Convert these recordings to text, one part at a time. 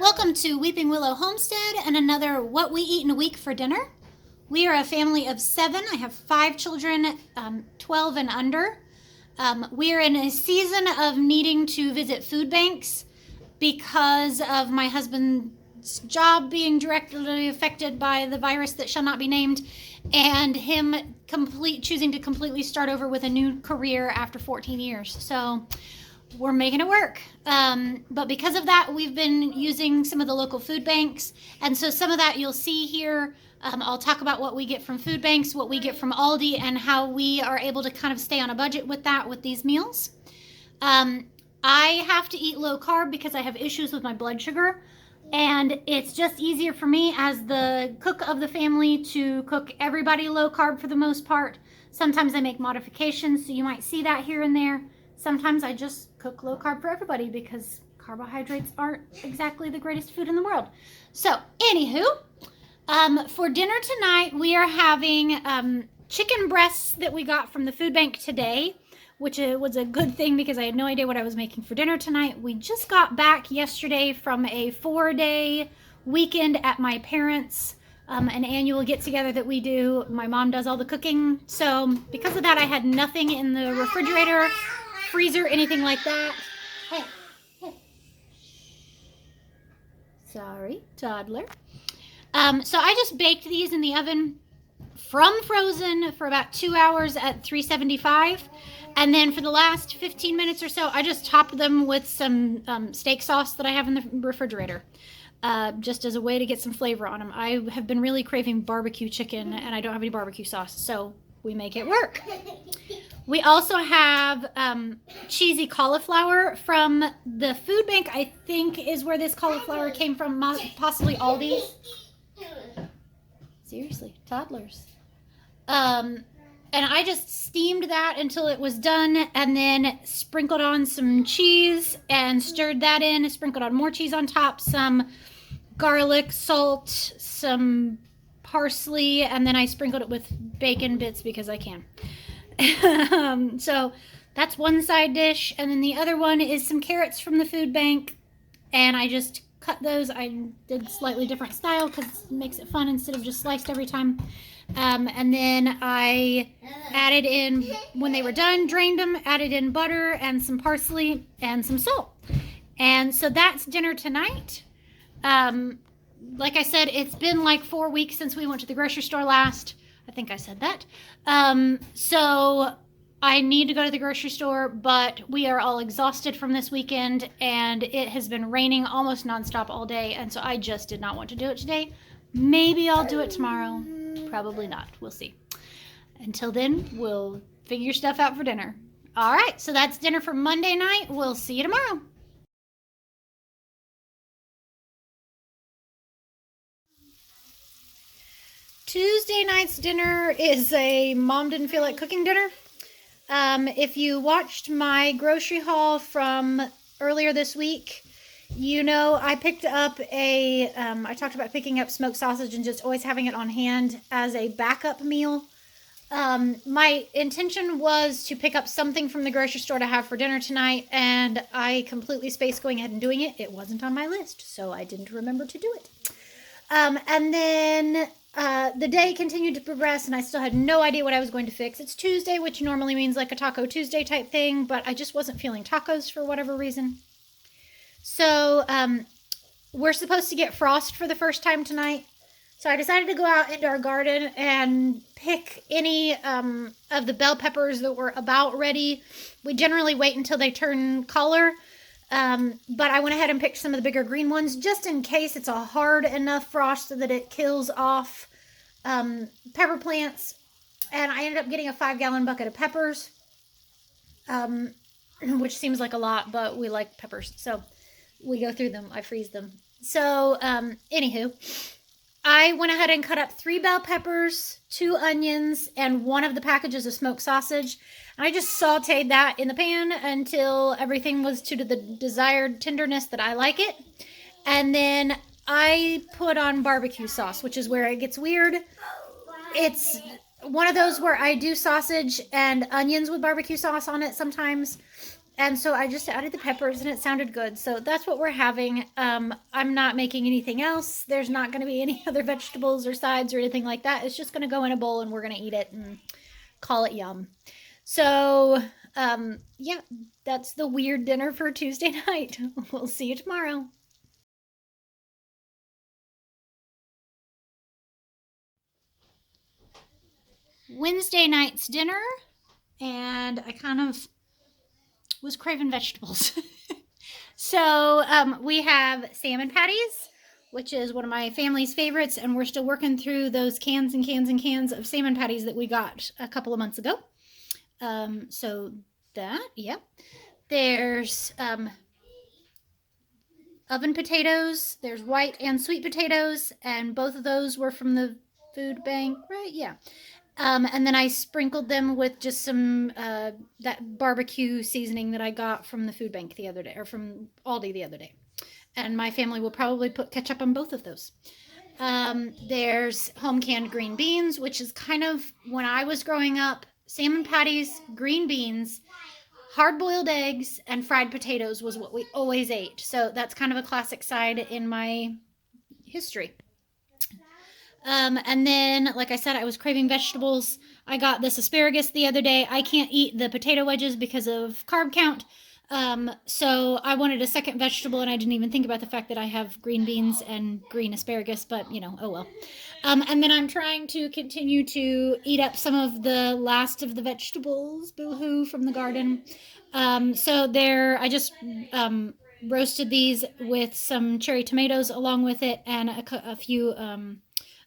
Welcome to Weeping Willow Homestead and another What We Eat in a Week for Dinner. We are a family of 7. I have 5 children, 12 and under. We are in a season of needing to visit food banks because of my husband's job being directly affected by the virus that shall not be named, and him choosing to completely start over with a new career after 14 years. So we're making it work. But because of that, we've been using some of the local food banks. And so some of that you'll see here. I'll talk about what we get from food banks, what we get from Aldi, and how we are able to kind of stay on a budget with that with these meals. I have to eat low carb because I have issues with my blood sugar. And it's just easier for me as the cook of the family to cook everybody low carb for the most part. Sometimes I make modifications, so you might see that here and there. Sometimes I just cook low carb for everybody because carbohydrates aren't exactly the greatest food in the world. So, anywho, for dinner tonight, we are having chicken breasts that we got from the food bank today, which was a good thing because I had no idea what I was making for dinner tonight. We just got back yesterday from a 4-day weekend at my parents', an annual get-together that we do. My mom does all the cooking. So, because of that, I had nothing in the refrigerator, freezer, anything like that. Hey. Sorry, toddler. So I just baked these in the oven from frozen for about 2 hours at 375. And then for the last 15 minutes or so, I just topped them with some steak sauce that I have in the refrigerator. Just as a way to get some flavor on them. I have been really craving barbecue chicken and I don't have any barbecue sauce, so we make it work. We also have cheesy cauliflower from the food bank. I think is where this cauliflower came from, possibly Aldi. Seriously, toddlers. And I just steamed that until it was done and then sprinkled on some cheese and stirred that in, sprinkled on more cheese on top, some garlic, salt, some parsley, and then I sprinkled it with bacon bits because I can. So that's one side dish, and then the other one is some carrots from the food bank, and I just cut those. I did slightly different style because it makes it fun instead of just sliced every time. And then I added in, when they were done, drained them, added in butter and some parsley and some salt. And so that's dinner tonight. Like I said, it's been like 4 weeks since we went to the grocery store last. I think I said that. So I need to go to the grocery store, but we are all exhausted from this weekend, and it has been raining almost nonstop all day, and so I just did not want to do it today. Maybe I'll do it tomorrow. Probably not. We'll see. Until then, we'll figure stuff out for dinner. All right, so that's dinner for Monday night. We'll see you tomorrow. Tuesday night's dinner is a mom didn't feel like cooking dinner. If you watched my grocery haul from earlier this week, you know I picked up I talked about picking up smoked sausage and just always having it on hand as a backup meal. My intention was to pick up something from the grocery store to have for dinner tonight, and I completely spaced going ahead and doing it. It wasn't on my list, so I didn't remember to do it. And then the day continued to progress, and I still had no idea what I was going to fix. It's Tuesday, which normally means like a Taco Tuesday type thing, but I just wasn't feeling tacos for whatever reason. So we're supposed to get frost for the first time tonight. So I decided to go out into our garden and pick any of the bell peppers that were about ready. We generally wait until they turn color. But I went ahead and picked some of the bigger green ones just in case it's a hard enough frost so that it kills off pepper plants. And I ended up getting a 5-gallon bucket of peppers, which seems like a lot, but we like peppers. So we go through them. I freeze them. So anywho, I went ahead and cut up 3 bell peppers, 2 onions, and 1 of the packages of smoked sausage. I just sauteed that in the pan until everything was to the desired tenderness that I like it. And then I put on barbecue sauce, which is where it gets weird. It's one of those where I do sausage and onions with barbecue sauce on it sometimes. And so I just added the peppers and it sounded good. So that's what we're having. I'm not making anything else. There's not going to be any other vegetables or sides or anything like that. It's just going to go in a bowl and we're going to eat it and call it yum. So, yeah, that's the weird dinner for Tuesday night. We'll see you tomorrow. Wednesday night's dinner, and I kind of was craving vegetables. So we have salmon patties, which is one of my family's favorites, and we're still working through those cans and cans and cans of salmon patties that we got a couple of months ago. So that, yep. There's oven potatoes. There's white and sweet potatoes, and both of those were from the food bank, right? Yeah. And then I sprinkled them with just some that barbecue seasoning that I got from the food bank the other day, or from Aldi the other day. And my family will probably put ketchup on both of those. There's home canned green beans, which is kind of when I was growing up, salmon patties, green beans, hard boiled eggs, and fried potatoes was what we always ate. So that's kind of a classic side in my history. And then, like I said, I was craving vegetables. I got this asparagus the other day. I can't eat the potato wedges because of carb count. So I wanted a second vegetable, and I didn't even think about the fact that I have green beans and green asparagus, but you know, oh well. And then I'm trying to continue to eat up some of the last of the vegetables, boo-hoo, from the garden. So there, I just roasted these with some cherry tomatoes along with it, and a few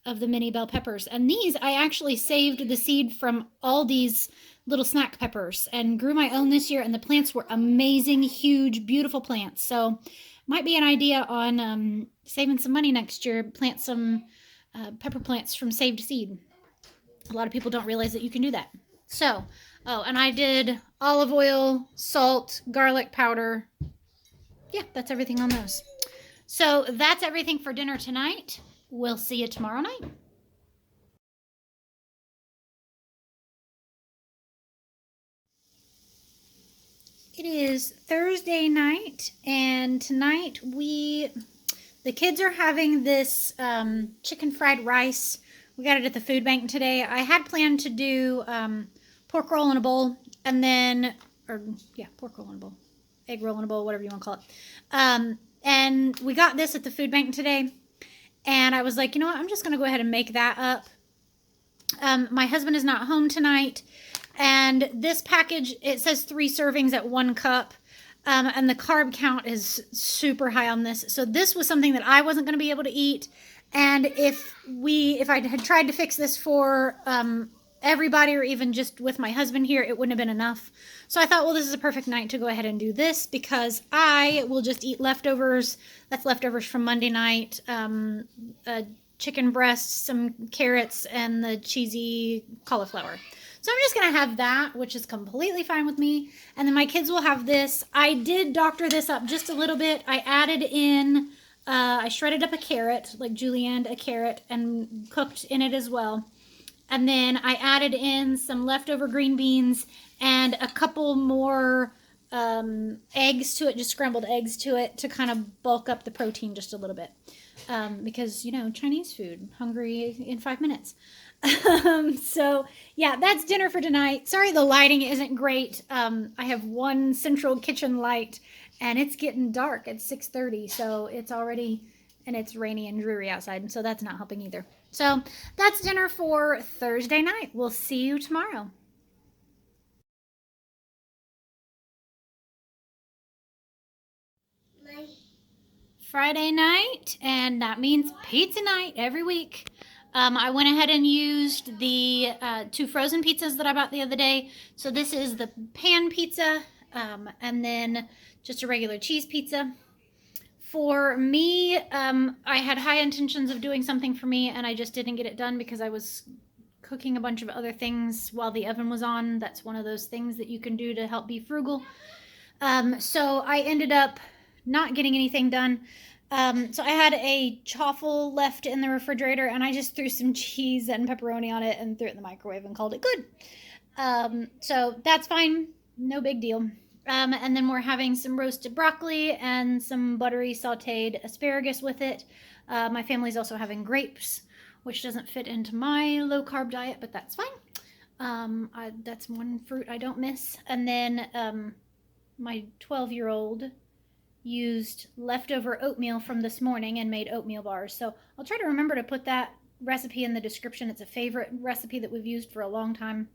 of the mini bell peppers. And these, I actually saved the seed from all these little snack peppers and grew my own this year, and the plants were amazing, huge, beautiful plants. So might be an idea on saving some money next year. Plant some pepper plants from saved seed. A lot of people don't realize that you can do that. So, oh, and I did olive oil, salt, garlic powder. Yeah, that's everything on those. So that's everything for dinner tonight. We'll see you tomorrow night. It is Thursday night, and tonight the kids are having this chicken fried rice. We got it at the food bank today. I had planned to do pork roll in a bowl, and then, pork roll in a bowl, egg roll in a bowl, whatever you want to call it. And we got this at the food bank today, and I was like, you know what, I'm just going to go ahead and make that up. My husband is not home tonight, and this package, it says 3 servings at 1 cup, and the carb count is super high on this. So this was something that I wasn't going to be able to eat, and if I had tried to fix this for everybody, or even just with my husband here, it wouldn't have been enough. So I thought, well, this is a perfect night to go ahead and do this, because I will just eat leftovers. That's leftovers from Monday night. Chicken breasts, some carrots, and the cheesy cauliflower. So I'm just going to have that, which is completely fine with me. And then my kids will have this. I did doctor this up just a little bit. I added in, I shredded up a carrot, like julienne a carrot, and cooked in it as well. And then I added in some leftover green beans and a couple more eggs to it, just scrambled eggs to it, to kind of bulk up the protein just a little bit. Because, you know, Chinese food, hungry in 5 minutes. So, yeah, that's dinner for tonight. Sorry the lighting isn't great. I have one central kitchen light, and it's getting dark at 6:30, so it's already, and it's rainy and dreary outside, and so that's not helping either. So that's dinner for Thursday night. We'll see you tomorrow. Friday night, and that means pizza night every week. I went ahead and used the 2 frozen pizzas that I bought the other day. So this is the pan pizza, and then just a regular cheese pizza. For me, I had high intentions of doing something for me, and I just didn't get it done because I was cooking a bunch of other things while the oven was on. That's one of those things that you can do to help be frugal. So I ended up not getting anything done. So I had a chaffle left in the refrigerator, and I just threw some cheese and pepperoni on it and threw it in the microwave and called it good. So that's fine. No big deal. And then we're having some roasted broccoli and some buttery sauteed asparagus with it. My family's also having grapes, which doesn't fit into my low carb diet, but that's fine. That's one fruit I don't miss. And then my 12-year-old used leftover oatmeal from this morning and made oatmeal bars. So I'll try to remember to put that recipe in the description. It's a favorite recipe that we've used for a long time.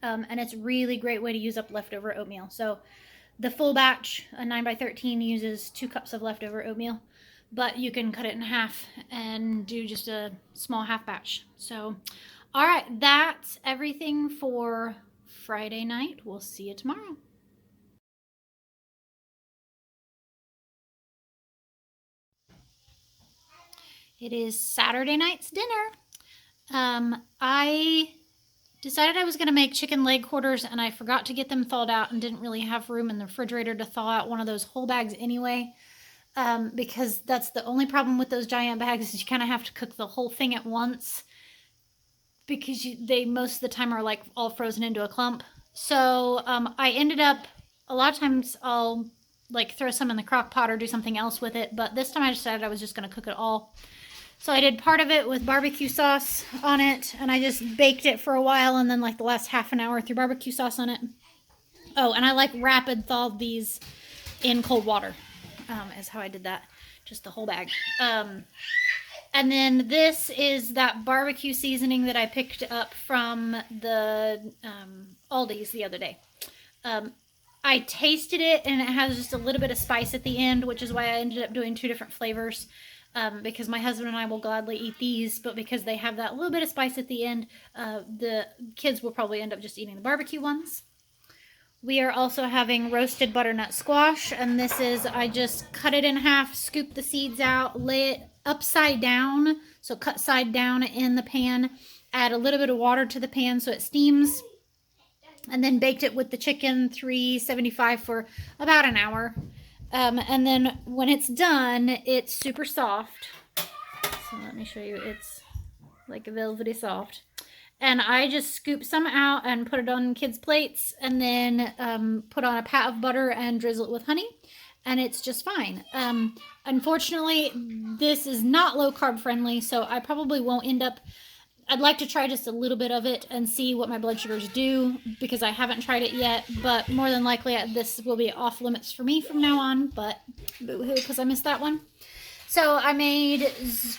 And it's a really great way to use up leftover oatmeal. So the full batch, a 9x13, uses 2 cups of leftover oatmeal, but you can cut it in half and do just a small half batch. So, all right, that's everything for Friday night. We'll see you tomorrow. It is Saturday night's dinner. I decided I was going to make chicken leg quarters, and I forgot to get them thawed out and didn't really have room in the refrigerator to thaw out one of those whole bags anyway, because that's the only problem with those giant bags is you kind of have to cook the whole thing at once because they most of the time are like all frozen into a clump. So I ended up, a lot of times I'll like throw some in the crock pot or do something else with it, but this time I decided I was just going to cook it all. So I did part of it with barbecue sauce on it, and I just baked it for a while, and then like the last half an hour threw barbecue sauce on it. Oh, and I like rapid thawed these in cold water, is how I did that, just the whole bag. And then this is that barbecue seasoning that I picked up from the Aldi's the other day. I tasted it, and it has just a little bit of spice at the end, which is why I ended up doing 2 different flavors. Because my husband and I will gladly eat these, but because they have that little bit of spice at the end, the kids will probably end up just eating the barbecue ones. We are also having roasted butternut squash, and this is, I just cut it in half, scoop the seeds out, lay it upside down, so cut side down in the pan, add a little bit of water to the pan so it steams, and then baked it with the chicken, 375 for about an hour. And then when it's done, it's super soft. So let me show you. It's like velvety soft. And I just scoop some out and put it on kids' plates, and then put on a pat of butter and drizzle it with honey. And it's just fine. Unfortunately, this is not low carb friendly, so I probably won't end up. I'd like to try just a little bit of it and see what my blood sugars do, because I haven't tried it yet, but more than likely this will be off limits for me from now on, but boo-hoo, because I missed that one. So I made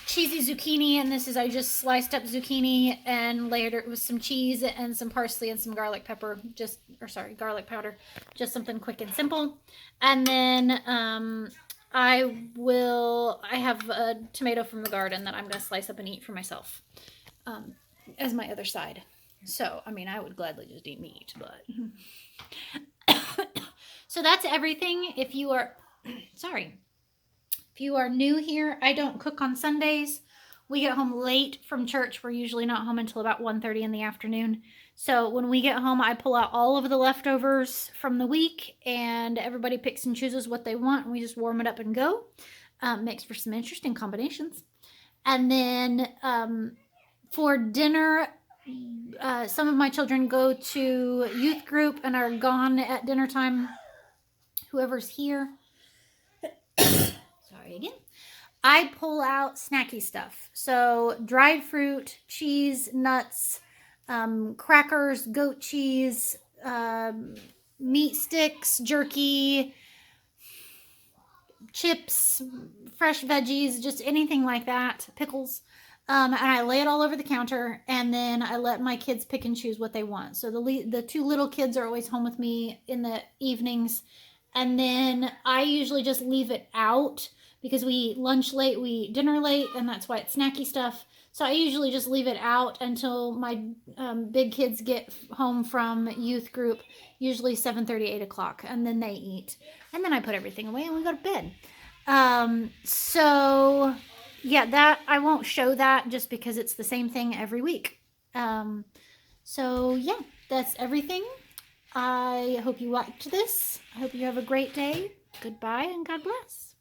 cheesy zucchini, and this is, I just sliced up zucchini and layered it with some cheese and some parsley and some garlic pepper, garlic powder, just something quick and simple. And then I have a tomato from the garden that I'm going to slice up and eat for myself. As my other side. So, I mean, I would gladly just eat meat, but so that's everything. If you are if you are new here, I don't cook on Sundays. We get home late from church. We're usually not home until about 1:30 in the afternoon. So when we get home, I pull out all of the leftovers from the week, and everybody picks and chooses what they want, and we just warm it up and go. Makes for some interesting combinations. And then for dinner, some of my children go to youth group and are gone at dinner time. Whoever's here. Sorry again. I pull out snacky stuff. So dried fruit, cheese, nuts, crackers, goat cheese, meat sticks, jerky, chips, fresh veggies, just anything like that, pickles. And I lay it all over the counter, and then I let my kids pick and choose what they want. So the 2 little kids are always home with me in the evenings, and then I usually just leave it out because we eat lunch late, we eat dinner late, and that's why it's snacky stuff. So I usually just leave it out until my big kids get home from youth group, usually 7:30, 8 o'clock, and then they eat. And then I put everything away and we go to bed. So yeah, that I won't show that just because it's the same thing every week. So yeah, that's everything. I hope you liked this. I hope you have a great day. Goodbye and God bless.